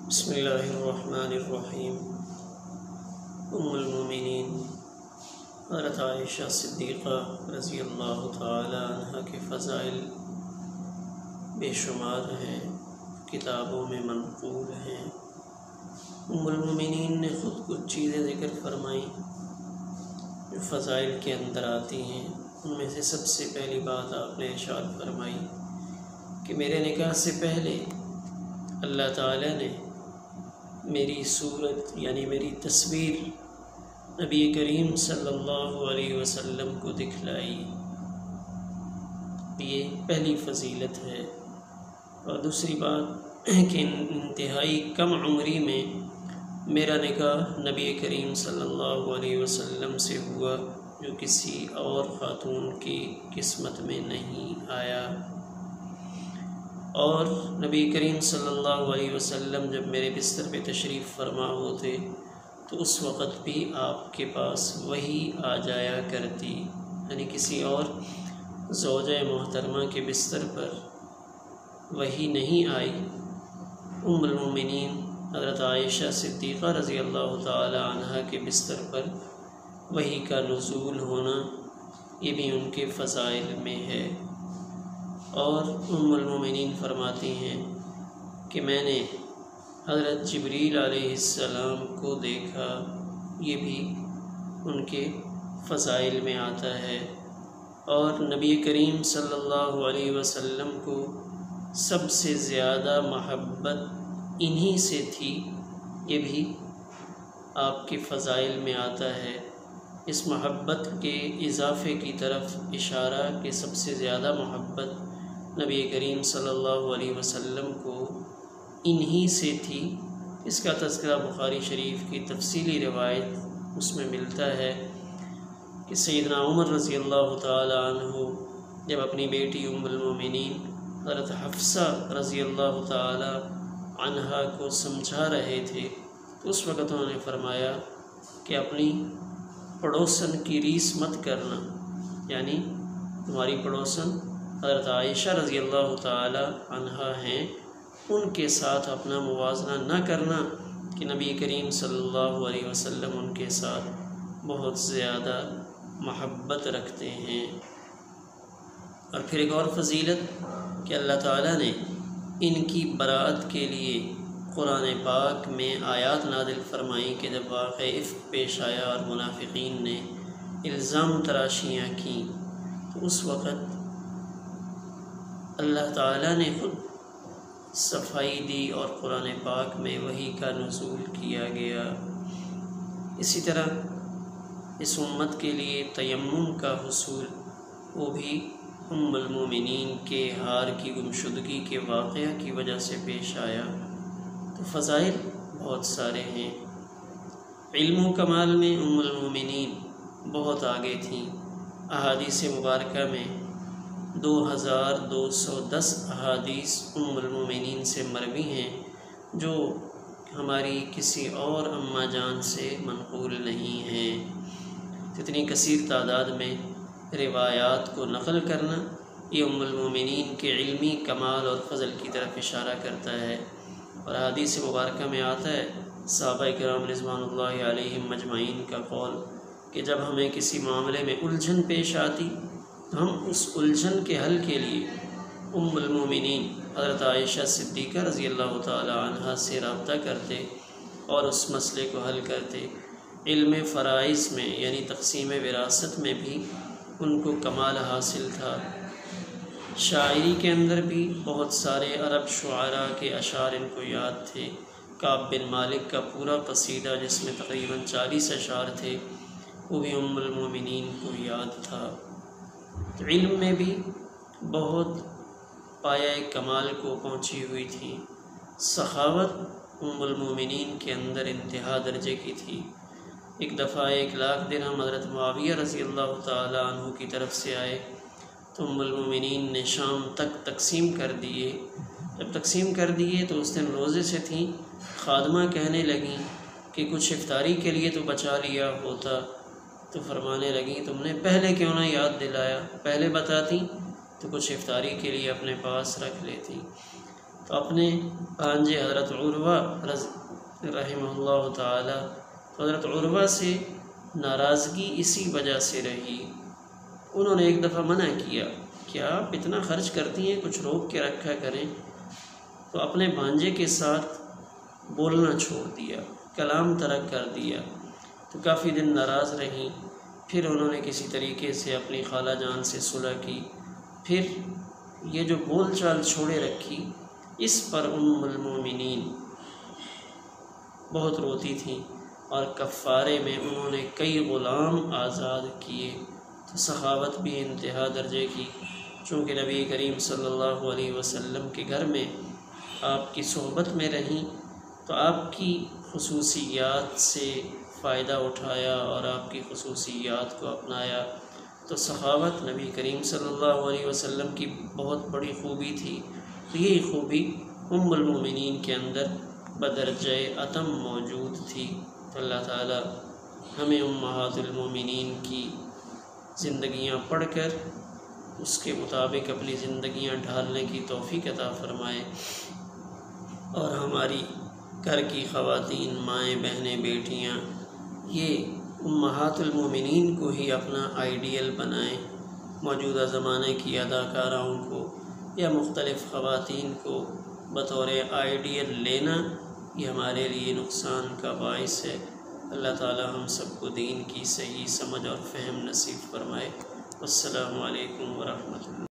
بسم اللہ الرحمن الرحیم۔ ام المومنین حضرت عائشہ صدیقہ رضی اللہ تعالی عنہ کے فضائل بے شمار ہیں، کتابوں میں منقول ہیں۔ ام المومنین نے خود کچھ چیزیں ذکر فرمائیں جو فضائل کے اندر آتی ہیں۔ ان میں سے سب سے پہلی بات آپ نے ارشاد فرمائی کہ میرے نکاح سے پہلے اللہ تعالیٰ نے میری صورت یعنی میری تصویر نبی کریم صلی اللہ علیہ وسلم کو دکھلائی۔ یہ پہلی فضیلت ہے۔ اور دوسری بات کہ انتہائی کم عمری میں میرا نکاح نبی کریم صلی اللہ علیہ وسلم سے ہوا، جو کسی اور خاتون کی قسمت میں نہیں آیا۔ اور نبی کریم صلی اللہ علیہ وسلم جب میرے بستر پہ تشریف فرما ہوتے تو اس وقت بھی آپ کے پاس وحی آ جایا کرتی، یعنی کسی اور زوجہ محترمہ کے بستر پر وحی نہیں آئی۔ ام المومنین حضرت عائشہ صدیقہ رضی اللہ تعالی عنہ کے بستر پر وحی کا نزول ہونا یہ بھی ان کے فضائل میں ہے۔ اور ام المومنین فرماتی ہیں کہ میں نے حضرت جبریل علیہ السلام کو دیکھا، یہ بھی ان کے فضائل میں آتا ہے۔ اور نبی کریم صلی اللہ علیہ وسلم کو سب سے زیادہ محبت انہی سے تھی، یہ بھی آپ کے فضائل میں آتا ہے۔ اس محبت کے اضافے کی طرف اشارہ کہ سب سے زیادہ محبت نبی کریم صلی اللہ علیہ وسلم کو انہی سے تھی۔ اس کا تذکرہ بخاری شریف کی تفصیلی روایت اس میں ملتا ہے کہ سیدنا عمر رضی اللہ تعالی عنہ جب اپنی بیٹی ام المومنین حضرت حفصہ رضی اللہ تعالی عنہا کو سمجھا رہے تھے تو اس وقت انہوں نے فرمایا کہ اپنی پڑوسن کی ریس مت کرنا، یعنی تمہاری پڑوسن حضرت عائشہ رضی اللہ تعالی عنہا ہیں، ان کے ساتھ اپنا موازنہ نہ کرنا کہ نبی کریم صلی اللہ علیہ وسلم ان کے ساتھ بہت زیادہ محبت رکھتے ہیں۔ اور پھر ایک اور فضیلت کہ اللہ تعالیٰ نے ان کی برات کے لیے قرآن پاک میں آیات نازل فرمائیں کہ جب واقعہ افک پیش آیا اور منافقین نے الزام تراشیاں کیں تو اس وقت اللہ تعالیٰ نے خود صفائی دی اور قرآن پاک میں وحی کا نزول کیا گیا۔ اسی طرح اس امت کے لیے تیمم کا حصول وہ بھی ام المومنین کے ہار کی گمشدگی کے واقعہ کی وجہ سے پیش آیا۔ تو فضائل بہت سارے ہیں۔ علم و کمال میں ام المومنین بہت آگے تھیں۔ احادیث مبارکہ میں 2210 احادیث ام المومنین سے مروی ہیں جو ہماری کسی اور اماں جان سے منقول نہیں ہیں۔ اتنی کثیر تعداد میں روایات کو نقل کرنا یہ ام المومنین کے علمی کمال اور فضل کی طرف اشارہ کرتا ہے۔ اور احادیث مبارکہ میں آتا ہے صحابہ کرام رضوان اللہ علیہم مجمعین کا قول کہ جب ہمیں کسی معاملے میں الجھن پیش آتی تو ہم اس الجھن کے حل کے لیے ام المومنین حضرت عائشہ صدیقہ رضی اللہ تعالی عنہ سے رابطہ کرتے اور اس مسئلے کو حل کرتے۔ علم فرائض میں یعنی تقسیم وراثت میں بھی ان کو کمال حاصل تھا۔ شاعری کے اندر بھی بہت سارے عرب شعراء کے اشعار ان کو یاد تھے۔ کعب بن مالک کا پورا قصیدہ جس میں تقریباً 40 اشعار تھے وہ بھی ام المومنین کو یاد تھا۔ علم میں بھی بہت پایہ کمال کو پہنچی ہوئی تھی۔ سخاوت ام المومنین کے اندر انتہا درجے کی تھی۔ ایک دفعہ 1,00,000 درہم حضرت معاویہ رضی اللہ تعالی عنہ کی طرف سے آئے تو ام المومنین نے شام تک تقسیم کر دیے۔ جب تقسیم کر دیے تو اس دن روزے سے تھیں۔ خادمہ کہنے لگیں کہ کچھ افطاری کے لیے تو بچا لیا ہوتا، تو فرمانے لگیں تم نے پہلے کیوں نہ یاد دلایا، پہلے بتاتی تو کچھ افطاری کے لیے اپنے پاس رکھ لیتی۔ تو اپنے بھانجے حضرت عروہ رحمہ اللہ تعالی، حضرت عروہ سے ناراضگی اسی وجہ سے رہی۔ انہوں نے ایک دفعہ منع کیا کہ آپ اتنا خرچ کرتی ہیں، کچھ روک کے رکھا کریں، تو اپنے بھانجے کے ساتھ بولنا چھوڑ دیا، کلام ترک کر دیا۔ تو کافی دن ناراض رہیں، پھر انہوں نے کسی طریقے سے اپنی خالہ جان سے صلح کی، پھر یہ جو بول چال چھوڑے رکھی، اس پر ام المومنین بہت روتی تھیں، اور کفارے میں انہوں نے کئی غلام آزاد کیے۔ تو سخاوت بھی انتہا درجے کی، چونکہ نبی کریم صلی اللہ علیہ وسلم کے گھر میں آپ کی صحبت میں رہیں، تو آپ کی خصوصیات سے فائدہ اٹھایا اور آپ کی خصوصیات کو اپنایا۔ تو سخاوت نبی کریم صلی اللہ علیہ وسلم کی بہت بڑی خوبی تھی۔ تو یہی خوبی ام المومنین کے اندر بدرجہ اتم موجود تھی۔ تو اللہ تعالی ہمیں امہات المومنین کی زندگیاں پڑھ کر اس کے مطابق اپنی زندگیاں ڈھالنے کی توفیق عطا فرمائے، اور ہماری گھر کی خواتین، مائیں، بہنیں، بیٹیاں، یہ امہات المومنین کو ہی اپنا آئیڈیل بنائیں۔ موجودہ زمانے کی اداکاراؤں کو یا مختلف خواتین کو بطور آئیڈیل لینا، یہ ہمارے لیے نقصان کا باعث ہے۔ اللہ تعالی ہم سب کو دین کی صحیح سمجھ اور فہم نصیب فرمائے۔ السلام علیکم ورحمۃ اللہ۔